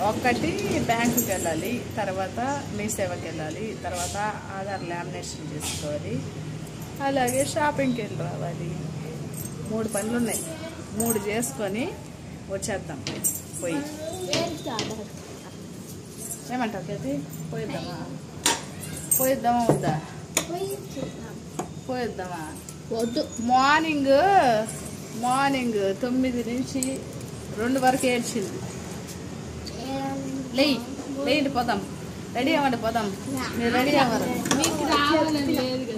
ఒకటి బ్యాంకుకి వెళ్ళాలి, తర్వాత మీ సేవకి వెళ్ళాలి, తర్వాత ఆధార్ లామినేషన్ చేసుకోవాలి, అలాగే షాపింగ్కి వెళ్ళి రావాలి. 3 పనులు ఉన్నాయి. 3 చేసుకొని వచ్చేద్దాం. పోయి ఏమంటావు కేతి? పోయిద్దామా వద్దా? పోయిద్దామా? వద్దు. మార్నింగ్ 9 నుంచి 2 వరకు ఏడ్చింది. లేండి పోదాం. రెడీ అవ్వండి పోదాం. మీరు రెడీ అవ్వరు.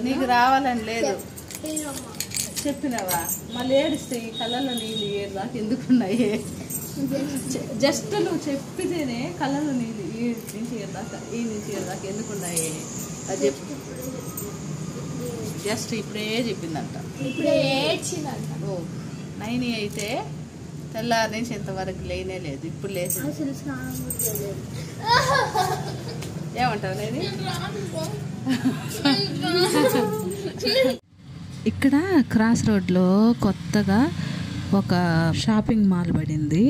నీకు రావాలని లేదు చెప్పినావా? మళ్ళీ ఏడిస్తే ఈ కళ్ళల్లో నీళ్ళు ఏడుదాకా ఎందుకున్నాయి? జస్ట్ నువ్వు చెప్పితేనే కళ్ళల్లో నీళ్ళు ఈ నుంచి ఏడుదాకా ఎందుకున్నాయి అది చెప్పు. జస్ట్ ఇప్పుడే చెప్పిందంట. ఓ 9 అయితే తెల్లారి నుంచి ఇంతవరకు లేనే లేదు. ఇప్పుడు లేదు. ఏమంటావు? లేదు. ఇక్కడ క్రాస్ రోడ్లో కొత్తగా ఒక షాపింగ్ మాల్ పడింది.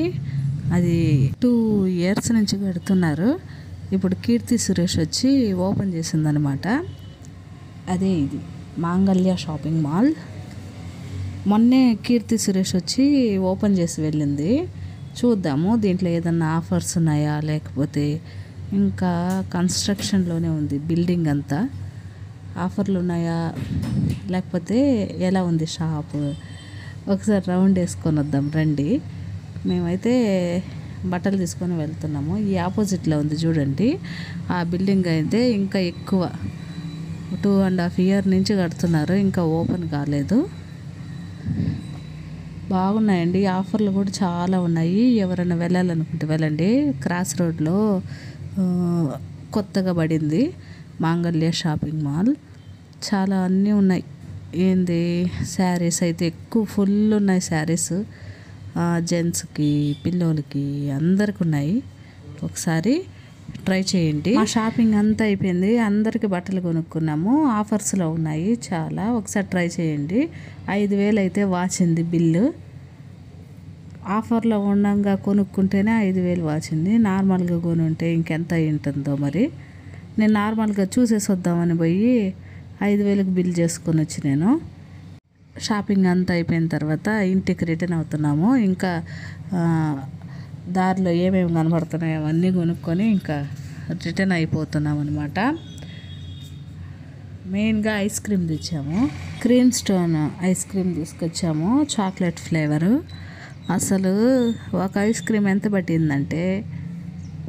అది 2 years నుంచి కడుతున్నారు. ఇప్పుడు కీర్తి సురేష్ వచ్చి ఓపెన్ చేసిందనమాట. అదే ఇది మాంగళ్య షాపింగ్ మాల్. మొన్నే కీర్తి సురేష్ వచ్చి ఓపెన్ చేసి వెళ్ళింది. చూద్దాము దీంట్లో ఏదన్నా ఆఫర్స్ ఉన్నాయా, లేకపోతే ఇంకా కన్స్ట్రక్షన్లోనే ఉంది బిల్డింగ్ అంతా. ఆఫర్లు ఉన్నాయా లేకపోతే ఎలా ఉంది షాపు, ఒకసారి రౌండ్ వేసుకొని వద్దాం రండి. మేమైతే బట్టలు తీసుకొని వెళ్తున్నాము. ఈ ఆపోజిట్లో ఉంది చూడండి ఆ బిల్డింగ్. అయితే ఇంకా ఎక్కువ 2.5 years నుంచి కడుతున్నారు, ఇంకా ఓపెన్ కాలేదు. బాగున్నాయండి. ఆఫర్లు కూడా చాలా ఉన్నాయి. ఎవరైనా వెళ్ళాలనుకుంటే వెళ్ళండి. క్రాస్ రోడ్లో కొత్తగా పడింది మాంగళ్య షాపింగ్ మాల్. చాలా అన్నీ ఉన్నాయి. ఏంది శారీస్ అయితే ఎక్కువ ఫుల్ ఉన్నాయి. శారీస్ జెంట్స్కి, పిల్లోలకి అందరికి ఉన్నాయి. ఒకసారి ట్రై చేయండి. మా షాపింగ్ అంతా అయిపోయింది. అందరికి బట్టలు కొనుక్కున్నాము. ఆఫర్స్లో ఉన్నాయి చాలా. ఒకసారి ట్రై చేయండి. 5,000 అయితే వాచింది బిల్లు. ఆఫర్లో ఉండగా కొనుక్కుంటేనే 5,000 వాచింది. నార్మల్గా కొనుంటే ఇంకెంత ఉంటుందో మరి. నేను నార్మల్గా చూసేసి వద్దామని పోయి 5,000కి బిల్ చేసుకొని వచ్చి నేను షాపింగ్ అంతా అయిపోయిన తర్వాత ఇంటికి రిటర్న్ అవుతున్నాము. ఇంకా దారిలో ఏమేమి కనబడుతున్నాయో అవన్నీ కొనుక్కొని ఇంకా రిటర్న్ అయిపోతున్నాం అనమాట. మెయిన్గా ఐస్ క్రీమ్ తెచ్చాము. క్రీమ్ స్టోన్ ఐస్ క్రీమ్ తీసుకొచ్చాము, చాక్లెట్ ఫ్లేవరు. అసలు ఒక ఐస్ క్రీమ్ ఎంత పట్టిందంటే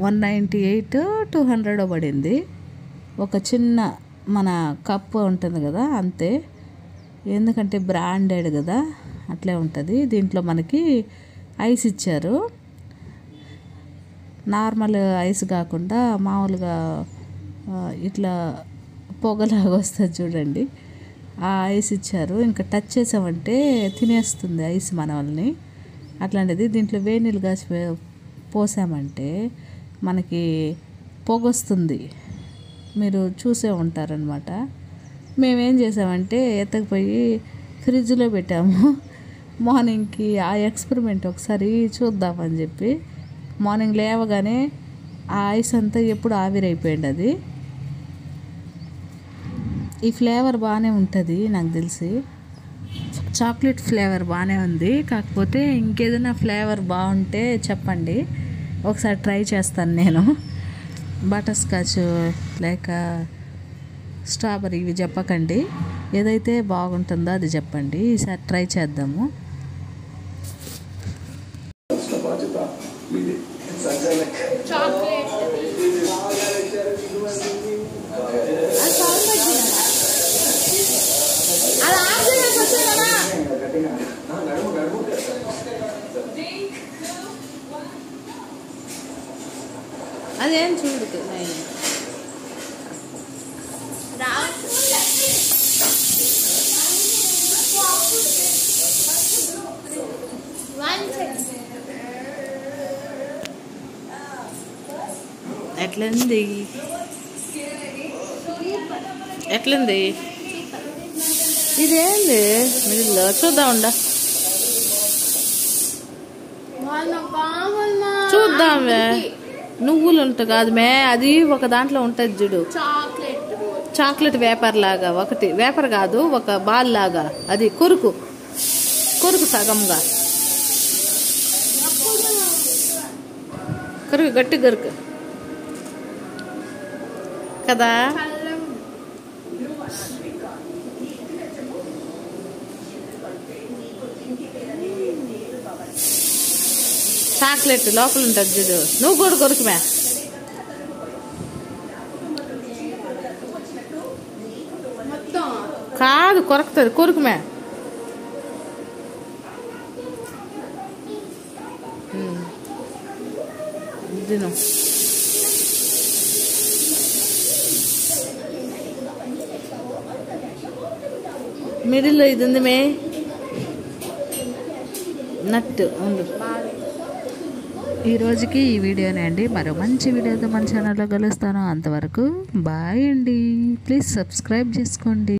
198, 200 పడింది. ఒక చిన్న మన కప్పు ఉంటుంది కదా అంతే. ఎందుకంటే బ్రాండెడ్ కదా అట్లే ఉంటుంది. దీంట్లో మనకి ఐస్ ఇచ్చారు. నార్మల్ ఐస్ కాకుండా మామూలుగా ఇట్లా పొగలాగా వస్తుంది చూడండి, ఆ ఐస్ ఇచ్చారు. ఇంకా టచ్ చేసామంటే తినేస్తుంది ఐస్ మన వాళ్ళని. అట్లాంటిది దీంట్లో వేడి నీళ్ళు కాసి పోసామంటే మనకి పొగొస్తుంది. మీరు చూసే ఉంటారనమాట. మేమేం చేసామంటే ఎత్తకపోయి ఫ్రిడ్జ్లో పెట్టాము. మార్నింగ్కి ఆ ఎక్స్పెరిమెంట్ ఒకసారి చూద్దామని చెప్పి మార్నింగ్ లేవగానే ఆ ఐస్ అంతా ఎప్పుడు ఆవిరైపోయింది. అది ఈ ఫ్లేవర్ బాగానే ఉంటుంది నాకు తెలిసి. చాక్లెట్ ఫ్లేవర్ బాగానే ఉంది. కాకపోతే ఇంకేదైనా ఫ్లేవర్ బాగుంటే చెప్పండి, ఒకసారి ట్రై చేస్తాను నేను. బటర్ స్కాచ్ లేక స్ట్రాబెర్రీ ఇవి చెప్పకండి, ఏదైతే బాగుంటుందో అది చెప్పండి. ఈసారి ట్రై చేద్దాము. అదేం చూడు ఎట్లుంది ఎట్లుంది ఇదేంది మిడిల్లో చూద్దాం ఉండ చూద్దామే నువ్వులు ఉంటాయి కాదు మే, అది ఒక దాంట్లో ఉంటుంది చూడు, చాక్లెట్ వేపర్ లాగా, ఒకటి వేపర్ కాదు ఒక బాల్ లాగా, అది కొరుకు సగంగా కొరుకు, గట్టి కొరుకు కదా. చాక్లెట్ లోపల ఉంటుంది చూడు, నువ్వు కూడా కొరుకుమే. కాదు కొరుకుతుంది, కొరుకుమే. తిను. మిడిల్లో ఇది ఉంది మే, నట్టు ఉంది. ఈ రోజుకి ఈ వీడియోనే అండి. మరో మంచి వీడియోతో మన ఛానల్లో కలుస్తాను. అంతవరకు బాయ్ అండి. ప్లీజ్ సబ్స్క్రైబ్ చేసుకోండి.